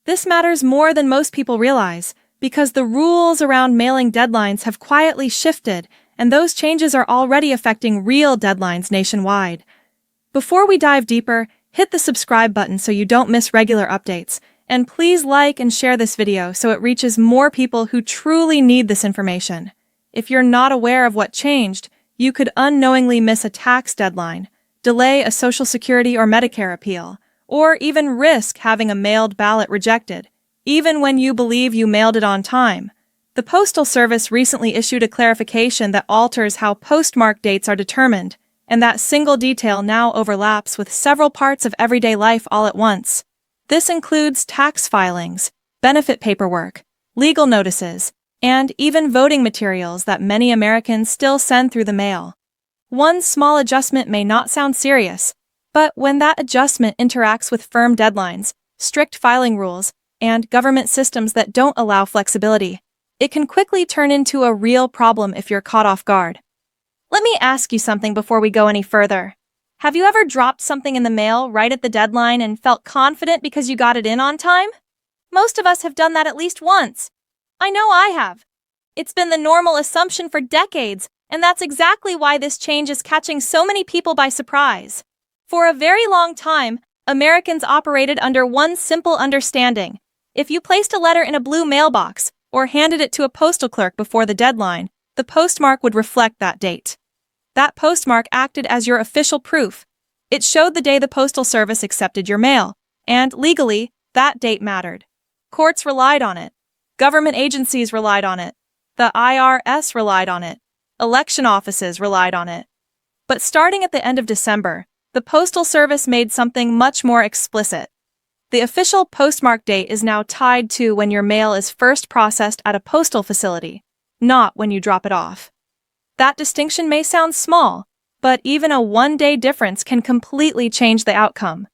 This matters more than most people realize, because the rules around mailing deadlines have quietly shifted, and those changes are already affecting real deadlines nationwide. Before we dive deeper, hit the subscribe button so you don't miss regular updates, and please like and share this video so it reaches more people who truly need this information. If you're not aware of what changed, you could unknowingly miss a tax deadline, delay a Social Security or Medicare appeal, or even risk having a mailed ballot rejected, even when you believe you mailed it on time. The Postal Service recently issued a clarification that alters how postmark dates are determined, and that single detail now overlaps with several parts of everyday life all at once. This includes tax filings, benefit paperwork, legal notices, and even voting materials that many Americans still send through the mail. One small adjustment may not sound serious, but when that adjustment interacts with firm deadlines, strict filing rules, and government systems that don't allow flexibility, it can quickly turn into a real problem if you're caught off guard. Let me ask you something before we go any further. Have you ever dropped something in the mail right at the deadline and felt confident because you got it in on time? Most of us have done that at least once. I know I have. It's been the normal assumption for decades, and that's exactly why this change is catching so many people by surprise. For a very long time, Americans operated under one simple understanding. If you placed a letter in a blue mailbox or handed it to a postal clerk before the deadline, the postmark would reflect that date. That postmark acted as your official proof. It showed the day the Postal Service accepted your mail, and legally, that date mattered. Courts relied on it. Government agencies relied on it. The IRS relied on it. Election offices relied on it. But starting at the end of December, the Postal Service made something much more explicit. The official postmark date is now tied to when your mail is first processed at a postal facility, not when you drop it off. That distinction may sound small, but even a one-day difference can completely change the outcome.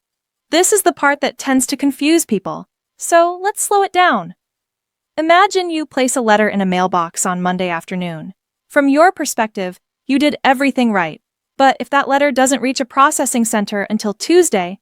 This is the part that tends to confuse people, so let's slow it down. Imagine you place a letter in a mailbox on Monday afternoon. From your perspective, you did everything right. But if that letter doesn't reach a processing center until Tuesday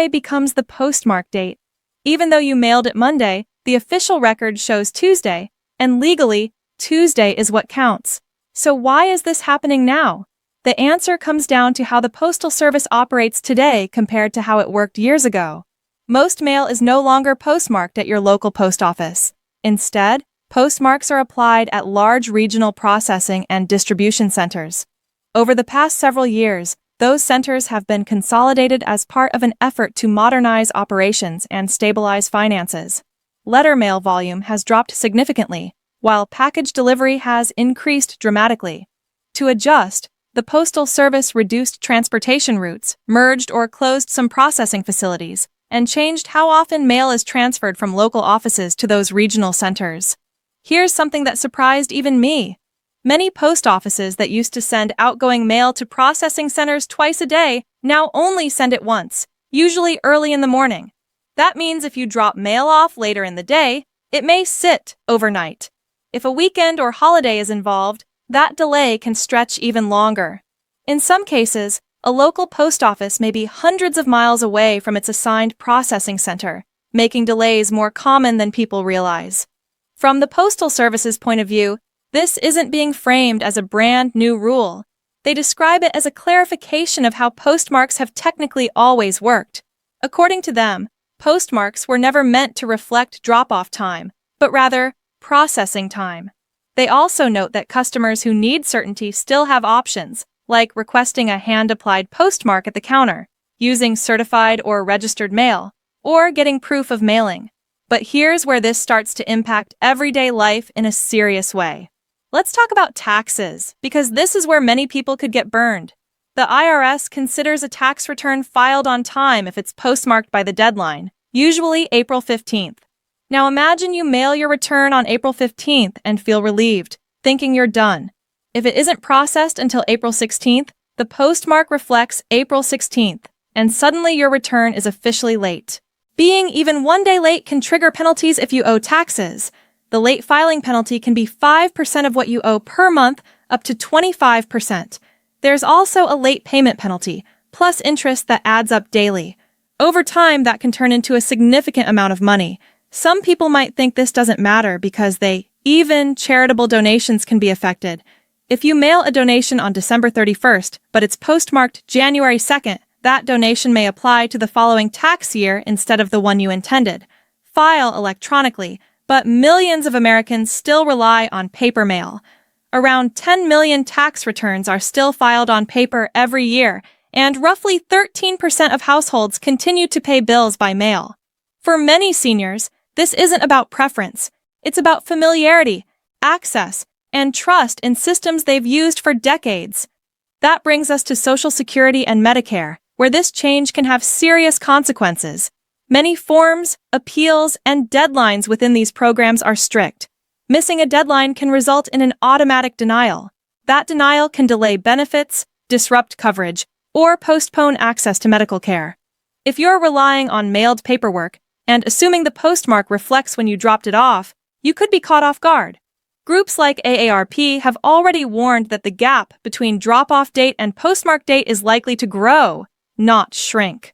becomes the postmark date. Even though you mailed it Monday, the official record shows Tuesday, and legally, Tuesday is what counts. So why is this happening now? The answer comes down to how the Postal Service operates today compared to how it worked years ago. Most mail is no longer postmarked at your local post office. Instead, postmarks are applied at large regional processing and distribution centers. Over the past several years, those centers have been consolidated as part of an effort to modernize operations and stabilize finances. Letter mail volume has dropped significantly, while package delivery has increased dramatically. To adjust, the Postal Service reduced transportation routes, merged or closed some processing facilities, and changed how often mail is transferred from local offices to those regional centers. Here's something that surprised even me. Many post offices that used to send outgoing mail to processing centers twice a day now only send it once, usually early in the morning. That means if you drop mail off later in the day, it may sit overnight. If a weekend or holiday is involved, that delay can stretch even longer. In some cases, a local post office may be hundreds of miles away from its assigned processing center, making delays more common than people realize. From the Postal Service's point of view, this isn't being framed as a brand new rule. They describe it as a clarification of how postmarks have technically always worked. According to them, postmarks were never meant to reflect drop-off time, but rather processing time. They also note that customers who need certainty still have options, like requesting a hand-applied postmark at the counter, using certified or registered mail, or getting proof of mailing. But here's where this starts to impact everyday life in a serious way. Let's talk about taxes, because this is where many people could get burned. The IRS considers a tax return filed on time if it's postmarked by the deadline, usually April 15th. Now imagine you mail your return on April 15th and feel relieved, thinking you're done. If it isn't processed until April 16th, the postmark reflects April 16th, and suddenly your return is officially late. Being even one day late can trigger penalties if you owe taxes. The late filing penalty can be 5% of what you owe per month, up to 25%. There's also a late payment penalty, plus interest that adds up daily. Over time, that can turn into a significant amount of money. Some people might think this doesn't matter because even charitable donations can be affected. If you mail a donation on December 31st, but it's postmarked January 2nd, that donation may apply to the following tax year instead of the one you intended. File electronically, but millions of Americans still rely on paper mail. Around 10 million tax returns are still filed on paper every year, and roughly 13% of households continue to pay bills by mail. For many seniors, this isn't about preference. It's about familiarity, access, and trust in systems they've used for decades. That brings us to Social Security and Medicare, where this change can have serious consequences. Many forms, appeals, and deadlines within these programs are strict. Missing a deadline can result in an automatic denial. That denial can delay benefits, disrupt coverage, or postpone access to medical care. If you're relying on mailed paperwork and assuming the postmark reflects when you dropped it off, you could be caught off guard. Groups like AARP have already warned that the gap between drop-off date and postmark date is likely to grow, not shrink.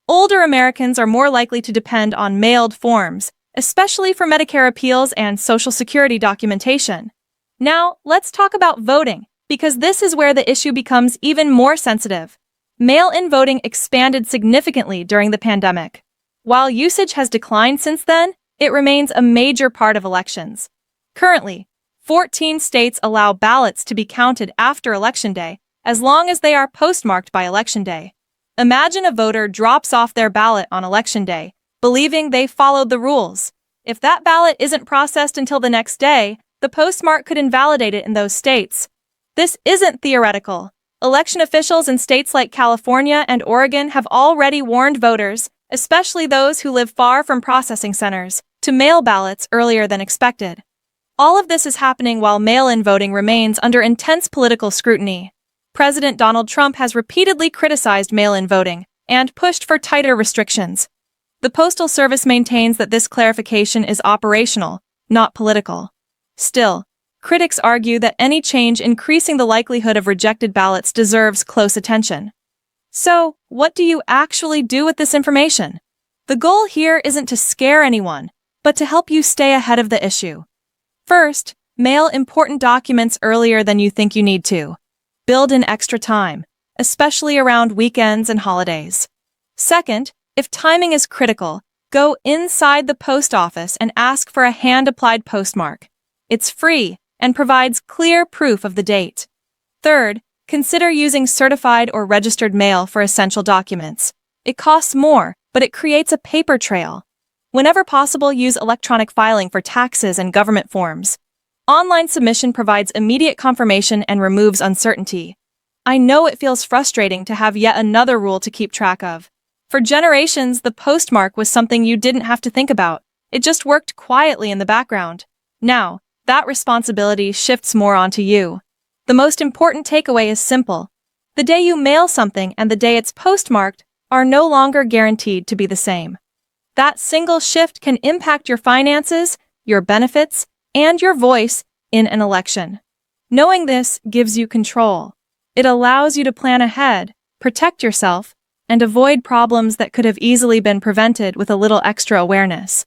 Older Americans are more likely to depend on mailed forms, especially for Medicare appeals and Social Security documentation. Now, let's talk about voting, because this is where the issue becomes even more sensitive. Mail-in voting expanded significantly during the pandemic. While usage has declined since then, it remains a major part of elections. Currently, 14 states allow ballots to be counted after Election Day, as long as they are postmarked by Election Day. Imagine a voter drops off their ballot on Election Day, believing they followed the rules. If that ballot isn't processed until the next day, the postmark could invalidate it in those states. This isn't theoretical. Election officials in states like California and Oregon have already warned voters, especially those who live far from processing centers, to mail ballots earlier than expected. All of this is happening while mail-in voting remains under intense political scrutiny. President Donald Trump has repeatedly criticized mail-in voting and pushed for tighter restrictions. The Postal Service maintains that this clarification is operational, not political. Still, critics argue that any change increasing the likelihood of rejected ballots deserves close attention. So, what do you actually do with this information? The goal here isn't to scare anyone, but to help you stay ahead of the issue. First, mail important documents earlier than you think you need to. Build in extra time, especially around weekends and holidays. Second, if timing is critical, go inside the post office and ask for a hand-applied postmark. It's free and provides clear proof of the date. Third, consider using certified or registered mail for essential documents. It costs more, but it creates a paper trail. Whenever possible, use electronic filing for taxes and government forms. Online submission provides immediate confirmation and removes uncertainty. I know it feels frustrating to have yet another rule to keep track of. For generations, the postmark was something you didn't have to think about. It just worked quietly in the background. Now, that responsibility shifts more onto you. The most important takeaway is simple. The day you mail something and the day it's postmarked are no longer guaranteed to be the same. That single shift can impact your finances, your benefits, and your voice in an election. Knowing this gives you control. It allows you to plan ahead, protect yourself, and avoid problems that could have easily been prevented with a little extra awareness.